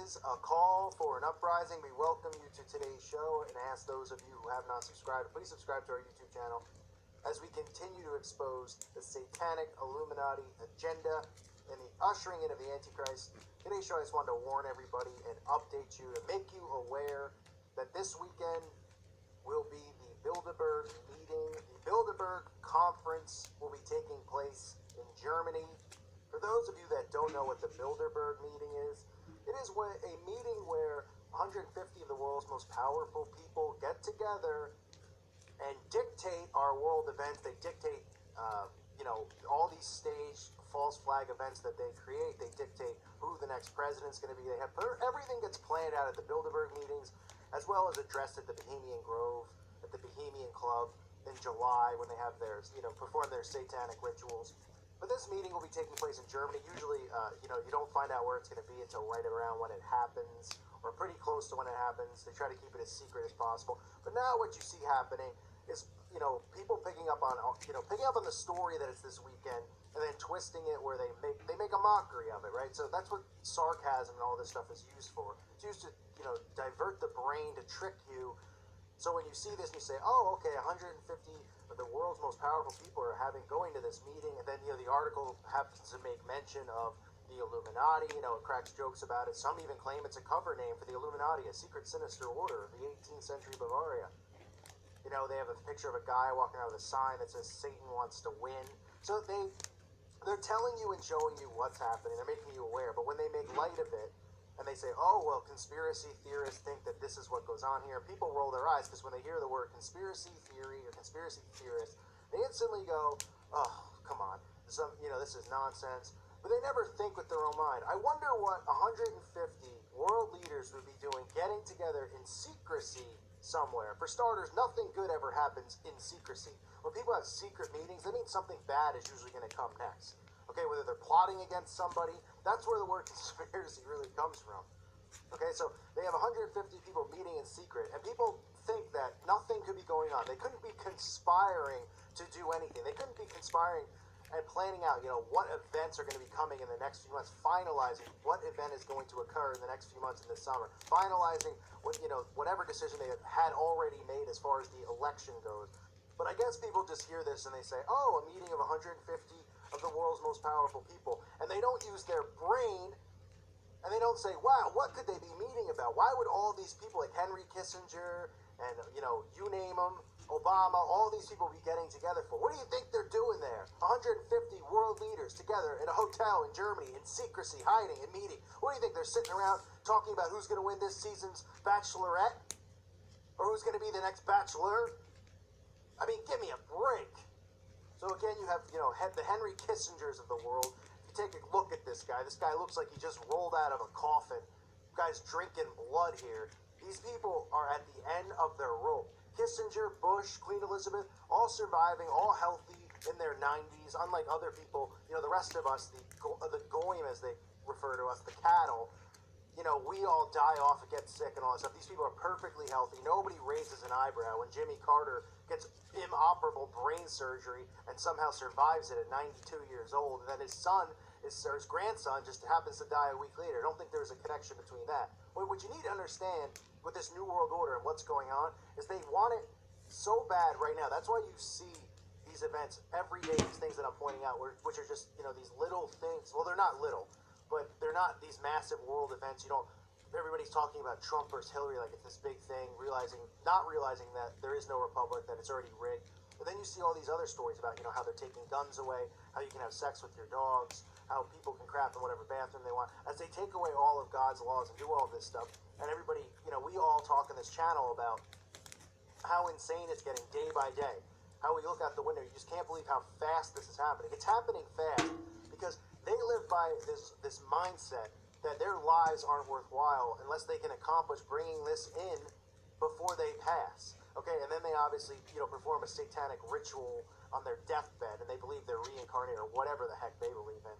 is a call for an uprising. We welcome you to today's show and ask those of you who have not subscribed to please subscribe to our YouTube channel as we continue to expose the satanic Illuminati agenda and the ushering in of the Antichrist. Today's show, I just wanted to warn everybody and update you to make you aware that this weekend will be the Bilderberg meeting. The Bilderberg conference will be taking place in Germany. For those of you that don't know what the Bilderberg meeting is, it is a meeting where 150 of the world's most powerful people get together and dictate our world events. They dictate, all these staged false flag events that they create. They dictate who the next president's going to be. They have everything gets planned out at the Bilderberg meetings, as well as addressed at the Bohemian Grove, at the Bohemian Club in July when they have their, perform their satanic rituals. But this meeting will be taking place in Germany. Usually, you don't find out where it's going to be until right around when it happens, or pretty close to when it happens. They try to keep it as secret as possible. But now what you see happening is, people picking up on the story that it's this weekend, and then twisting it where they make a mockery of it, right? So that's what sarcasm and all this stuff is used for. It's used to, divert the brain to trick you. So when you see this and you say, oh, okay, 150 of the world's most powerful people are going to this meeting, and then, the article happens to make mention of the Illuminati, it cracks jokes about it. Some even claim it's a cover name for the Illuminati, a secret sinister order of the 18th century Bavaria. They have a picture of a guy walking around with a sign that says Satan wants to win. So they're telling you and showing you what's happening. They're making you aware. But when they make light of it, and they say, oh, well, conspiracy theorists think that this is what goes on here, people roll their eyes, because when they hear the word conspiracy theory or conspiracy theorist, they instantly go, oh, come on, this is nonsense. But they never think with their own mind. I wonder what 150 world leaders would be doing, getting together in secrecy somewhere. For starters, nothing good ever happens in secrecy. When people have secret meetings, that means something bad is usually going to come next. Okay, whether they're plotting against somebody, that's where the word conspiracy really comes from. Okay, so they have 150 people meeting in secret, and people think that nothing could be going on. They couldn't be conspiring to do anything. They couldn't be conspiring and planning out, what events are going to be coming in the next few months, finalizing what event is going to occur in the next few months in the summer, finalizing what, whatever decision they had already made as far as the election goes. But I guess people just hear this and they say, oh, a meeting of 150 of the world's most powerful people, and they don't use their brain, and they don't say, wow, what could they be meeting about? Why would all these people like Henry Kissinger and, you name them, Obama, all these people be getting together for? What do you think they're doing there? 150 world leaders together in a hotel in Germany in secrecy, hiding and meeting. What do you think? They're sitting around talking about who's going to win this season's Bachelorette? Or who's going to be the next Bachelor? I mean, give me a break. So again, you have, the Henry Kissingers of the world. If you take a look at this guy looks like he just rolled out of a coffin. The guy's drinking blood here. These people are at the end of their rope. Kissinger, Bush, Queen Elizabeth, all surviving, all healthy in their 90s, unlike other people, the rest of us, the goyim as they refer to us, the cattle, we all die off and get sick and all that stuff. These people are perfectly healthy. Nobody raises an eyebrow when Jimmy Carter gets inoperable brain surgery and somehow survives it at 92 years old, and then his grandson just happens to die a week later. I don't think there's a connection between that. What you need to understand with this New World Order and what's going on is they want it so bad right now. That's why you see these events every day, these things that I'm pointing out, which are just, these little things. Well, they're not little, but they're not these massive world events. Everybody's talking about Trump versus Hillary like it's this big thing, not realizing that there is no republic, that it's already rigged. But then you see all these other stories about, how they're taking guns away, how you can have sex with your dogs, how people can crap in whatever bathroom they want, as they take away all of God's laws and do all of this stuff. And everybody, we all talk in this channel about how insane it's getting day by day. How we look out the window, you just can't believe how fast this is happening. It's happening fast because they live by this mindset that their lives aren't worthwhile unless they can accomplish bringing this in before they pass. Okay, and then they obviously, perform a satanic ritual on their deathbed, and they believe they're reincarnated or whatever the heck they believe in.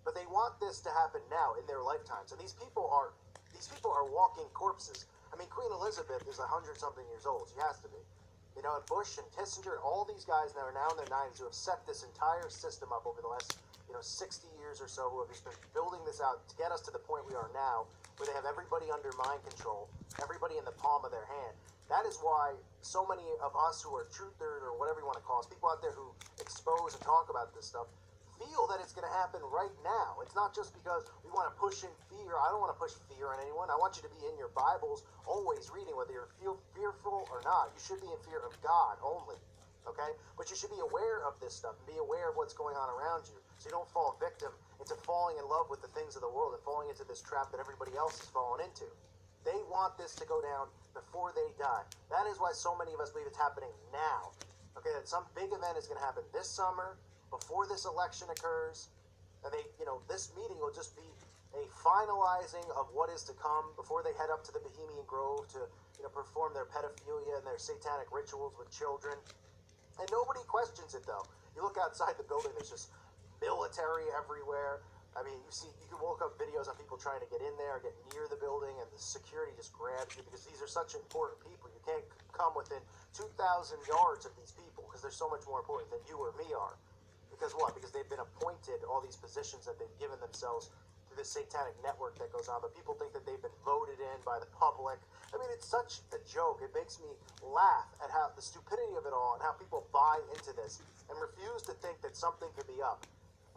But they want this to happen now in their lifetimes, and these people are walking corpses. I mean, Queen Elizabeth is 100-something years old. She has to be. And Bush and Kissinger and all these guys that are now in their 90s who have set this entire system up over the last, 60 years or so, who have just been building this out to get us to the point we are now, where they have everybody under mind control, everybody in the palm of their hand. That is why so many of us who are truthers, or whatever you want to call us, people out there who expose and talk about this stuff, feel that it's going to happen right now. It's not just because we want to push in fear. I don't want to push fear on anyone. I want you to be in your Bibles, always reading, whether you feel fearful or not. You should be in fear of God only, okay? But you should be aware of this stuff and be aware of what's going on around you, so you don't fall victim into falling in love with the things of the world and falling into this trap that everybody else is falling into. They want this to go down before they die. That is why so many of us believe it's happening now. Okay, that some big event is going to happen this summer, before this election occurs, and this meeting will just be a finalizing of what is to come before they head up to the Bohemian Grove to, perform their pedophilia and their satanic rituals with children. And nobody questions it, though. You look outside the building, there's just military everywhere. I mean, you can look up videos of people trying to get in there, get near the building, and the security just grabs you because these are such important people. You can't come within 2,000 yards of these people because they're so much more important than you or me are. Because what? Because they've been appointed all these positions that they've given themselves through this satanic network that goes on. But people think that they've been voted in by the public. I mean, it's such a joke. It makes me laugh at how the stupidity of it all and how people buy into this and refuse to think that something could be up.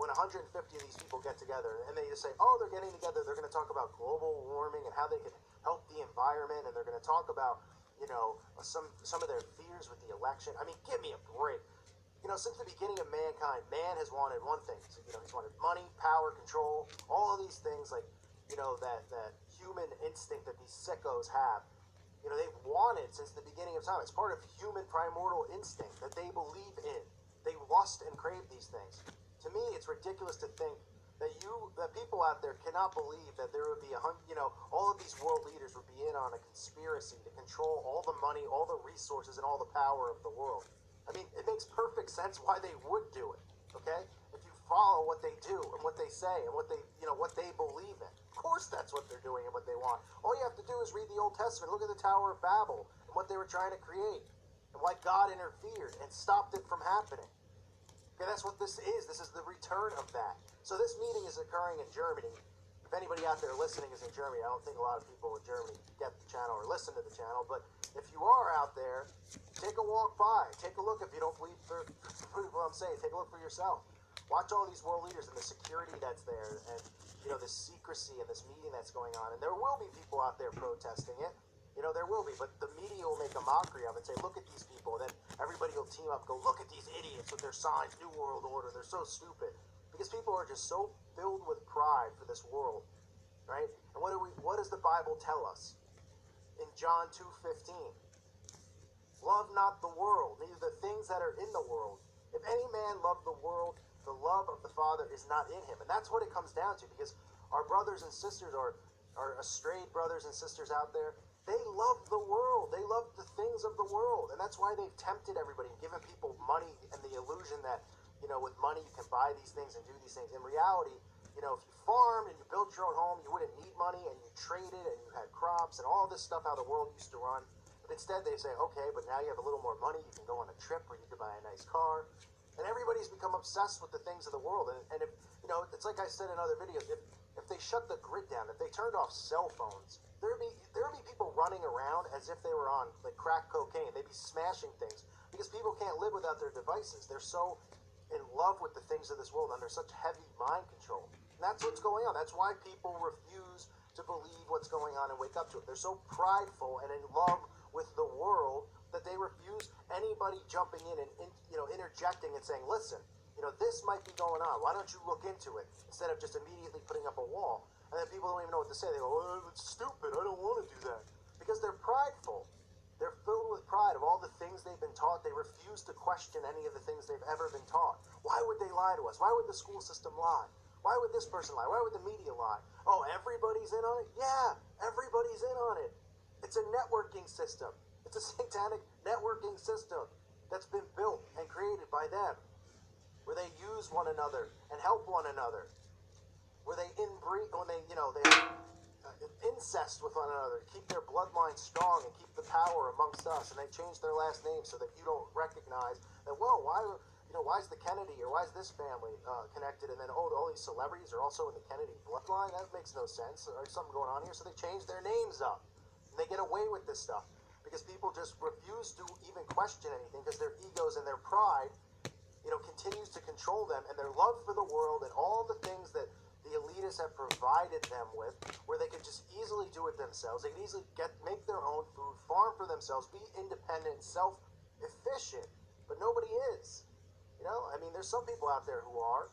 When 150 of these people get together and they just say, oh, they're getting together, they're going to talk about global warming and how they can help the environment, and they're going to talk about, some of their fears with the election. I mean, give me a break. Since the beginning of mankind, man has wanted one thing. So, he's wanted money, power, control, all of these things that human instinct that these sickos have. They've wanted since the beginning of time. It's part of human primordial instinct that they believe in. They lust and crave these things. To me, it's ridiculous to think that people out there cannot believe that there would be all of these world leaders would be in on a conspiracy to control all the money, all the resources, and all the power of the world. I mean, it makes perfect sense why they would do it, okay? If you follow what they do and what they say and what they believe in. Of course that's what they're doing and what they want. All you have to do is read the Old Testament. Look at the Tower of Babel and what they were trying to create and why God interfered and stopped it from happening. Okay, that's what this is. This is the return of that. So this meeting is occurring in Germany. If anybody out there listening is in Germany, I don't think a lot of people in Germany get the channel or listen to the channel, but if you are out there, take a walk by. Take a look if you don't believe for what I'm saying. Take a look for yourself. Watch all these world leaders and the security that's there and, the secrecy and this meeting that's going on. And there will be people out there protesting it. There will be. But the media will make a mockery of it and say, look at these people. And then everybody will team up and go, look at these idiots with their signs, New World Order. They're so stupid. Because people are just so filled with pride for this world, right? And what does the Bible tell us? In John 2:15, love not the world, neither the things that are in the world. If any man love the world, the love of the Father is not in him. And that's what it comes down to, because our brothers and sisters are strayed brothers and sisters out there. They love the world. They love the things of the world. And that's why they've tempted everybody and given people money and the illusion that, with money you can buy these things and do these things. In reality, if you farmed and you built your own home, you wouldn't need money, and you traded and you had crops and all this stuff, how the world used to run. But instead they say, okay, but now you have a little more money, you can go on a trip or you can buy a nice car. And everybody's become obsessed with the things of the world. And if, it's like I said in other videos, if they shut the grid down, if they turned off cell phones, there'd be people running around as if they were on like crack cocaine. They'd be smashing things because people can't live without their devices. They're so in love with the things of this world under such heavy mind control. And that's what's going on. That's why people refuse to believe what's going on and wake up to it. They're so prideful and in love with the world that they refuse anybody jumping in and interjecting and saying, listen, this might be going on. Why don't you look into it instead of just immediately putting up a wall? And then people don't even know what to say. They go, oh, it's stupid. I don't want to do that. Because they're prideful. They're filled with pride of all the things they've been taught. They refuse to question any of the things they've ever been taught. Why would they lie to us? Why would the school system lie? Why would this person lie? Why would the media lie? Oh, everybody's in on it? Yeah, everybody's in on it. It's a networking system. It's a satanic networking system that's been built and created by them, where they use one another and help one another, where they inbreed, when they have incest with one another, keep their bloodline strong and keep the power amongst us, and they change their last name so that you don't recognize that, whoa, why, why is the Kennedy or why is this family connected? And then, oh, all these celebrities are also in the Kennedy bloodline? That makes no sense. There's something going on here. So they change their names up. And they get away with this stuff because people just refuse to even question anything because their egos and their pride, continues to control them, and their love for the world and all the things that the elitists have provided them with, where they could just easily do it themselves. They can easily make their own food, farm for themselves, be independent, self-efficient, but nobody is. There's some people out there who are,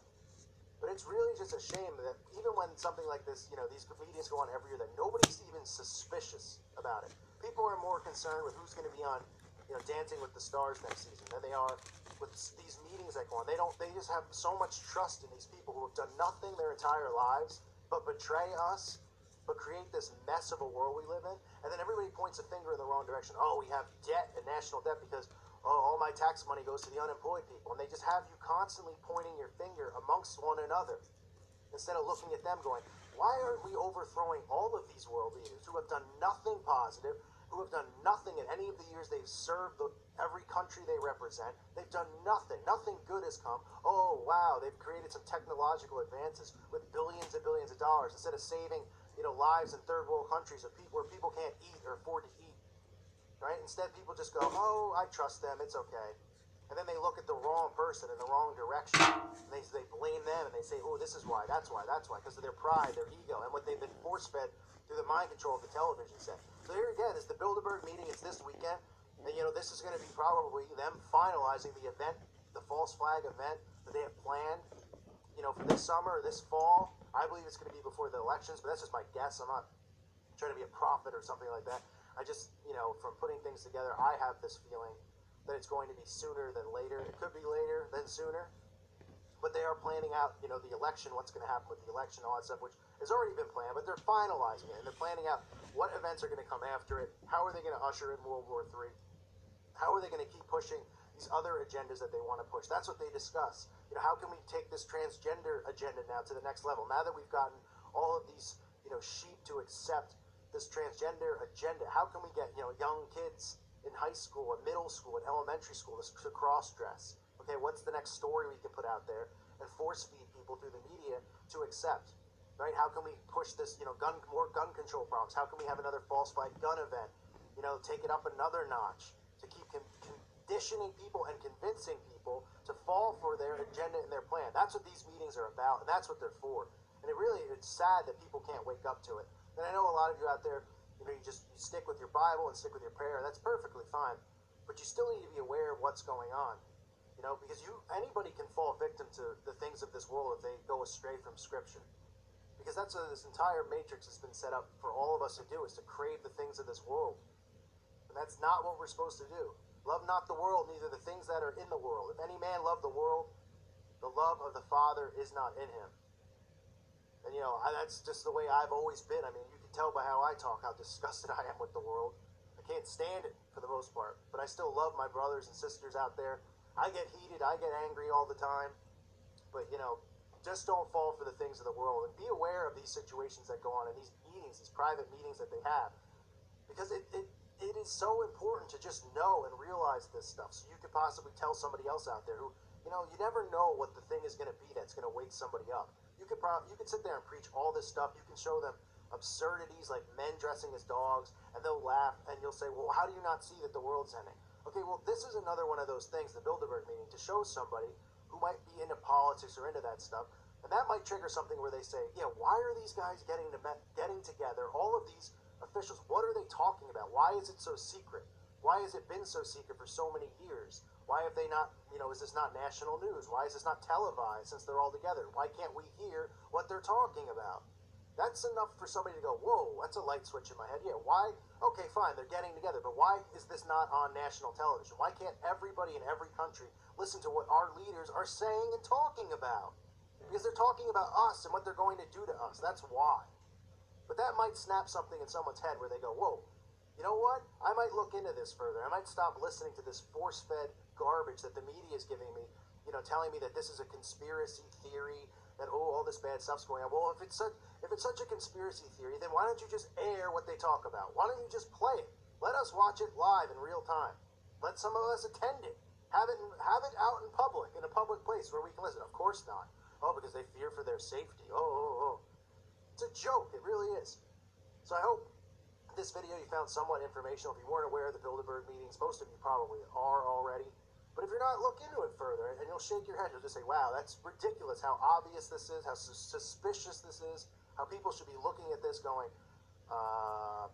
but it's really just a shame that even when something like this, these comedians go on every year, that nobody's even suspicious about it. People are more concerned with who's going to be on, Dancing with the Stars next season than they are with these meetings that go on. They just have so much trust in these people who have done nothing their entire lives but betray us, but create this mess of a world we live in. And then everybody points a finger in the wrong direction. Oh, we have debt and national debt because all my tax money goes to the unemployed people. And they just have you constantly pointing your finger amongst one another instead of looking at them going, why aren't we overthrowing all of these world leaders who have done nothing positive, who have done nothing in any of the years they've served every country they represent? They've done nothing. Nothing good has come. Oh, wow, they've created some technological advances with billions and billions of dollars instead of saving, lives in third world countries where people can't eat or afford to eat. Right? Instead, people just go, oh, I trust them, it's okay. And then they look at the wrong person in the wrong direction. And they blame them and they say, oh, this is why, that's why, because of their pride, their ego, and what they've been force-fed through the mind control of the television set. So here again is the Bilderberg meeting. It's this weekend. And, this is going to be probably them finalizing the event, the false flag event that they have planned, for this summer or this fall. I believe it's going to be before the elections, but that's just my guess. I'm not trying to be a prophet or something like that. I just, from putting things together, I have this feeling that it's going to be sooner than later. It could be later than sooner, but they are planning out, the election, what's going to happen with the election, all that stuff, which has already been planned, but they're finalizing it, and they're planning out what events are going to come after it, how are they going to usher in World War III, how are they going to keep pushing these other agendas that they want to push. That's what they discuss. How can we take this transgender agenda now to the next level? Now that we've gotten all of these, sheep to accept this transgender agenda, how can we get, young kids in high school and middle school and elementary school to cross-dress? Okay, what's the next story we can put out there and force-feed people through the media to accept? Right? How can we push this, more gun control problems? How can we have another false flag gun event? Take it up another notch to keep conditioning people and convincing people to fall for their agenda and their plan. That's what these meetings are about, and that's what they're for. And it's sad that people can't wake up to it. And I know a lot of you out there, you stick with your Bible and stick with your prayer. That's perfectly fine. But you still need to be aware of what's going on. Because anybody can fall victim to the things of this world if they go astray from Scripture. Because that's what this entire matrix has been set up for all of us to do, is to crave the things of this world. And that's not what we're supposed to do. Love not the world, neither the things that are in the world. If any man love the world, the love of the Father is not in him. And, that's just the way I've always been. You can tell by how I talk how disgusted I am with the world. I can't stand it for the most part. But I still love my brothers and sisters out there. I get heated. I get angry all the time. But, just don't fall for the things of the world. And be aware of these situations that go on in these meetings, these private meetings that they have. Because it is so important to just know and realize this stuff so you could possibly tell somebody else out there who, you never know what the thing is going to be that's going to wake somebody up. You could sit there and preach all this stuff. You can show them absurdities like men dressing as dogs, and they'll laugh, and you'll say, well, how do you not see that the world's ending? Okay, well, this is another one of those things, the Bilderberg meeting, to show somebody who might be into politics or into that stuff, and that might trigger something where they say, yeah, why are these guys getting together, all of these officials, what are they talking about? Why is it so secret? Why has it been so secret for so many years? Why have they not, is this not national news? Why is this not televised since they're all together? Why can't we hear what they're talking about? That's enough for somebody to go, whoa, that's a light switch in my head. Yeah, why? Okay, fine, they're getting together, but why is this not on national television? Why can't everybody in every country listen to what our leaders are saying and talking about? Because they're talking about us and what they're going to do to us. That's why. But that might snap something in someone's head where they go, whoa, you know what? I might look into this further. I might stop listening to this force-fed garbage that the media is giving me, telling me that this is a conspiracy theory, that, all this bad stuff's going on. Well, if it's such a conspiracy theory, then why don't you just air what they talk about? Why don't you just play it? Let us watch it live in real time. Let some of us attend it. Have it out in public, in a public place where we can listen. Of course not. Oh, because they fear for their safety. Oh. It's a joke. It really is. So I hope this video you found somewhat informational. If you weren't aware of the Bilderberg meetings, most of you probably are already. But if you're not, look into it further, and you'll shake your head. You'll just say, wow, that's ridiculous how obvious this is, how suspicious this is, how people should be looking at this going,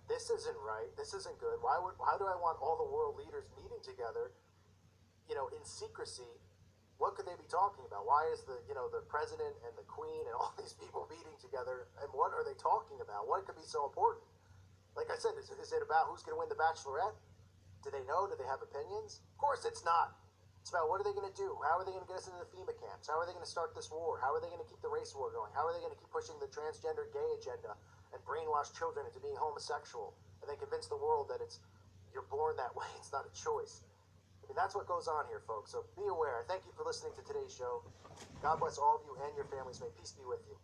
this isn't right, this isn't good. Why do I want all the world leaders meeting together, in secrecy? What could they be talking about? Why is the president and the queen and all these people meeting together, and what are they talking about? What could be so important? Like I said, is it about who's going to win the Bachelorette? Do they know? Do they have opinions? Of course it's not. It's about what are they going to do? How are they going to get us into the FEMA camps? How are they going to start this war? How are they going to keep the race war going? How are they going to keep pushing the transgender gay agenda and brainwash children into being homosexual and then convince the world that you're born that way, it's not a choice? I mean, that's what goes on here, folks. So be aware. Thank you for listening to today's show. God bless all of you and your families. May peace be with you.